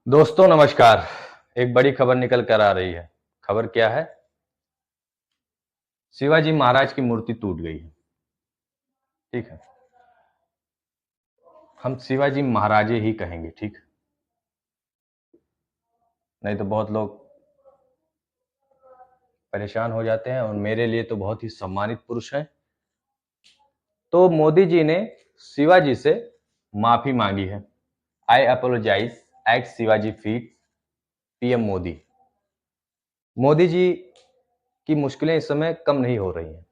दोस्तों नमस्कार। एक बड़ी खबर निकल कर आ रही है। खबर क्या है? शिवाजी महाराज की मूर्ति टूट गई है। ठीक है, हम शिवाजी महाराजे ही कहेंगे, ठीक? नहीं तो बहुत लोग परेशान हो जाते हैं और मेरे लिए तो बहुत ही सम्मानित पुरुष हैं। तो मोदी जी ने शिवाजी से माफी मांगी है। I apologise at Shivaji feet, PM Modi. Modi ji की मुश्किलें इस समय कम नहीं हो रही हैं।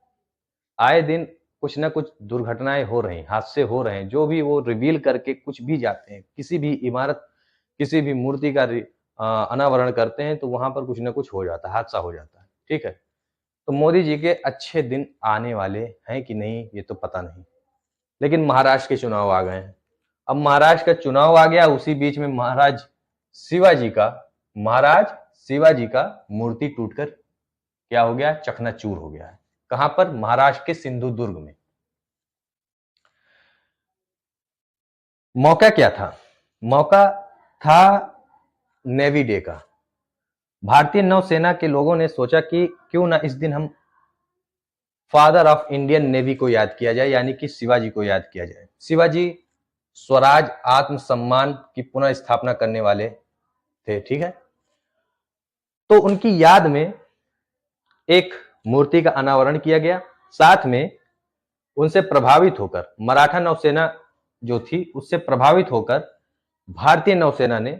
आए दिन कुछ ना कुछ दुर्घटनाएं हो रही, हादसे हो रहे हैं, जो भी वो रिवील करके कुछ भी जाते हैं, किसी भी इमारत, किसी भी मूर्ति का अनावरण करते हैं तो वहां पर कुछ ना कुछ हो जाता है, हादसा हो जाता है। ठीक है, तो मोदी जी के अच्छे दिन आने वाले हैं कि नहीं ये तो पता नहीं, लेकिन महाराष्ट्र के चुनाव आ गए हैं। अब महाराष्ट्र का चुनाव आ गया, उसी बीच में शिवाजी का महाराज शिवाजी का मूर्ति टूटकर क्या हो गया? चकनाचूर हो गया है। कहां पर? महाराष्ट्र के सिंधुदुर्ग में। मौका क्या था? मौका था नेवी डे का। भारतीय नौसेना के लोगों ने सोचा कि क्यों ना इस दिन हम फादर ऑफ इंडियन नेवी को याद किया जाए, यानी कि शिवाजी को याद किया जाए। शिवाजी स्वराज आत्मसम्मान की पुनः स्थापना करने वाले थे। ठीक है, तो उनकी याद में एक मूर्ति का अनावरण किया गया। साथ में उनसे प्रभावित होकर मराठा नौसेना जो थी, उससे प्रभावित होकर भारतीय नौसेना ने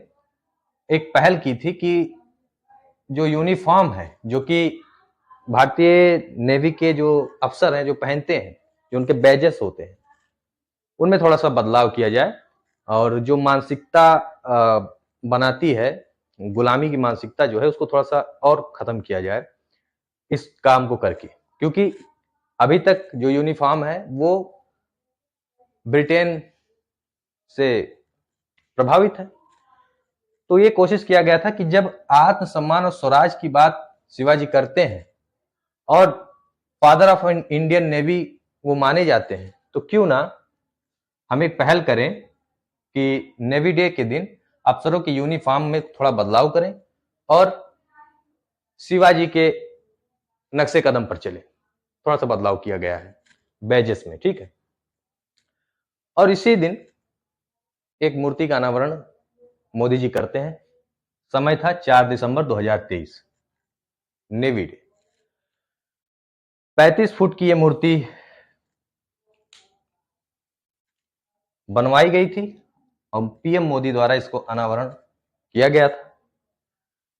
एक पहल की थी कि जो यूनिफॉर्म है, जो कि भारतीय नेवी के जो अफसर हैं जो पहनते हैं, जो उनके बैजेस होते हैं, उनमें थोड़ा सा बदलाव किया जाए और जो मानसिकता बनाती है, गुलामी की मानसिकता जो है, उसको थोड़ा सा और खत्म किया जाए इस काम को करके। क्योंकि अभी तक जो यूनिफॉर्म है वो ब्रिटेन से प्रभावित है। तो ये कोशिश किया गया था कि जब आत्मसम्मान और स्वराज की बात शिवाजी करते हैं और फादर ऑफ इंडियन नेवी वो माने जाते हैं, तो क्यों ना हम एक पहल करें कि नेवी डे के दिन अफसरों के यूनिफॉर्म में थोड़ा बदलाव करें और शिवाजी के नक्शे कदम पर चले। थोड़ा सा बदलाव किया गया है बैजेस में। ठीक है, और इसी दिन एक मूर्ति का अनावरण मोदी जी करते हैं। समय था 4 दिसंबर 2023, नेवी डे। 35 फुट की यह मूर्ति बनवाई गई थी और पीएम मोदी द्वारा इसको अनावरण किया गया था।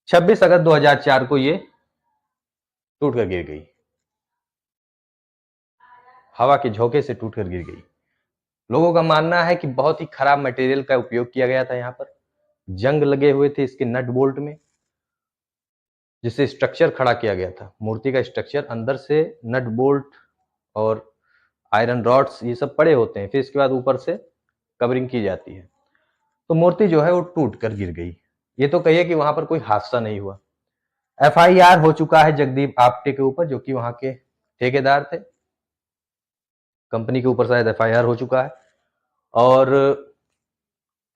26 अगस्त 2004 को ये टूटकर गिर गई, हवा के झोंके से टूटकर गिर गई। लोगों का मानना है कि बहुत ही खराब मटेरियल का उपयोग किया गया था। यहाँ पर जंग लगे हुए थे इसके नट बोल्ट में, जिससे स्ट्रक्चर खड़ा किया गया था। मूर्ति का स्ट्रक्चर अंदर से नट बोल्ट और आयरन रॉड्स ये सब पड़े होते हैं, फिर इसके बाद ऊपर से कवरिंग की जाती है। तो मूर्ति जो है वो टूट कर गिर गई। ये तो कहिए कि वहां पर कोई हादसा नहीं हुआ। एफआईआर हो चुका है जगदीप आपटे के ऊपर, जो कि वहां के ठेकेदार थे। कंपनी के ऊपर शायद एफआईआर हो चुका है। और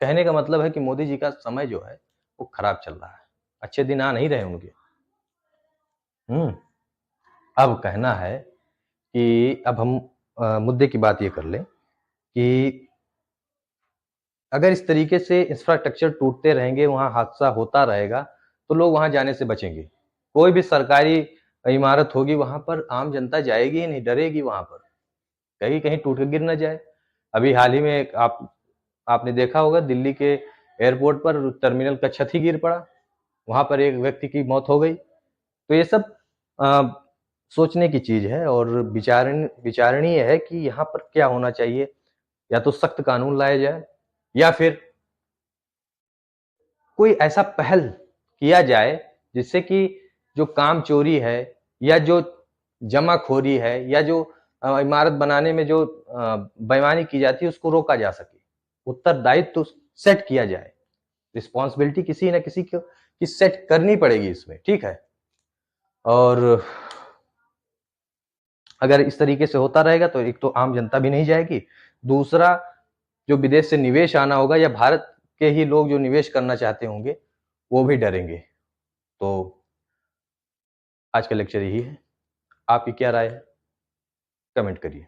कहने का मतलब है कि मोदी जी का समय जो है वो खराब चल रहा है, अच्छे दिन आ नहीं रहे उनके। अब कहना है कि अब हम मुद्दे की बात ये कर लें कि अगर इस तरीके से इंफ्रास्ट्रक्चर टूटते रहेंगे, वहां हादसा होता रहेगा, तो लोग वहां जाने से बचेंगे। कोई भी सरकारी इमारत होगी वहां पर आम जनता जाएगी ही नहीं, डरेगी वहां पर, कहीं कहीं टूट के गिर ना जाए। अभी हाल ही में आपने देखा होगा, दिल्ली के एयरपोर्ट पर टर्मिनल का छत ही गिर पड़ा, वहां पर एक व्यक्ति की मौत हो गई। तो ये सब सोचने की चीज है और विचारणीय है कि यहाँ पर क्या होना चाहिए। या तो सख्त कानून लाया जाए या फिर कोई ऐसा पहल किया जाए जिससे कि जो काम चोरी है या जो जमाखोरी है या जो इमारत बनाने में जो बेईमानी की जाती है उसको रोका जा सके। उत्तरदायित्व तो सेट किया जाए, रिस्पॉन्सिबिलिटी किसी न किसी को की सेट करनी पड़ेगी इसमें। ठीक है, और अगर इस तरीके से होता रहेगा तो एक तो आम जनता भी नहीं जाएगी, दूसरा जो विदेश से निवेश आना होगा या भारत के ही लोग जो निवेश करना चाहते होंगे वो भी डरेंगे। तो आज का लेक्चर यही है। आपकी क्या राय है? कमेंट करिए।